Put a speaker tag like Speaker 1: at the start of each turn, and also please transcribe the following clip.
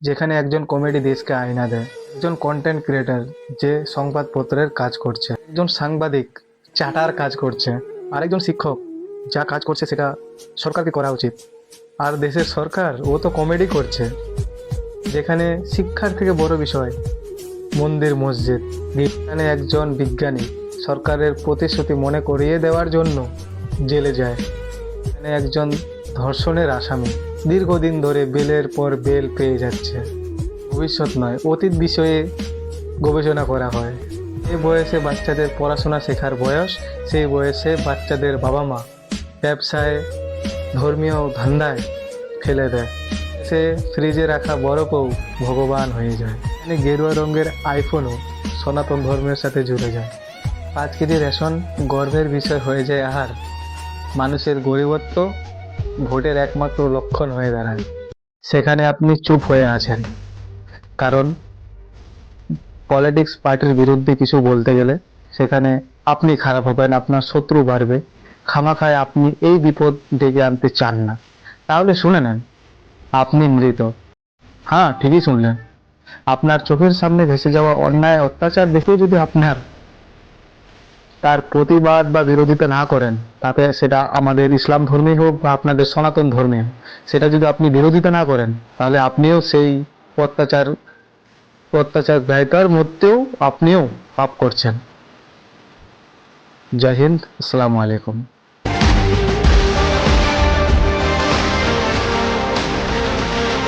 Speaker 1: যেখানে একজন কমেডি দেশকে আয়না দেয়, একজন কন্টেন্ট ক্রিয়েটার যে সংবাদপত্রের কাজ করছে, একজন সাংবাদিক চাটার কাজ করছে, আরেকজন শিক্ষক যা কাজ করছে সেটা সরকারকে করা উচিত। আর দেশের সরকার ও তো কমেডি করছে, যেখানে শিক্ষার থেকে বড় বিষয় মন্দির মসজিদ। এখানে একজন বিজ্ঞানী সরকারের প্রতিশ্রুতি মনে করিয়ে দেওয়ার জন্য জেলে যায়। এখানে একজন ধর্ষণের আসামি দীর্ঘদিন ধরে বেলের পর বেল পেয়ে যাচ্ছে। ভবিষ্যৎ নয়, অতীত বিষয়ে গবেষণা করা হয়। এই বয়সে বাচ্চাদের পড়াশোনা শেখার বয়স, সেই বয়সে বাচ্চাদের বাবা মা ব্যবসায়, ধর্মীয় ধান্দায় ফেলে দেয়। সে ফ্রিজে রাখা বরফও ভগবান হয়ে যায়। এখানে গেরুয়া রঙের আইফোনও সনাতন ধর্মের সাথে জুড়ে যায়। 5 কেজি রেশন গর্বের বিষয় হয়ে যায়, আর মানুষের গরিবত্ব ভোটের একমাত্র লক্ষণ হয়ে দাঁড়ায়। সেখানে আপনি চুপ হয়ে আছেন, কারণ পলিটিক্স পার্টির বিরুদ্ধে কিছু বলতে গেলে সেখানে আপনি খারাপ হবেন, আপনার শত্রু বাড়বে। খামাখায় আপনি এই বিপদ ডেকে আনতে চান না। তাহলে শুনে নেন, আপনি মৃত। হ্যাঁ, ঠিকই শুনলেন। আপনার চোখের সামনে ভেসে যাওয়া অন্যায় অত্যাচার দেখেও যদি আপনার তার প্রতিবাদ বা বিরোধিতা না করেন, তাতে সেটা আমাদের ইসলাম ধর্মেই হোক বা আপনাদের সনাতন ধর্মে হোক, সেটা যদি আপনি বিরোধিতা না করেন, তাহলে আপনিও সেই অত্যাচার অত্যাচার ব্যয়তার মধ্যেও আপনিও পাপ করছেন। জয় হিন্দ, আসসালামু আলাইকুম।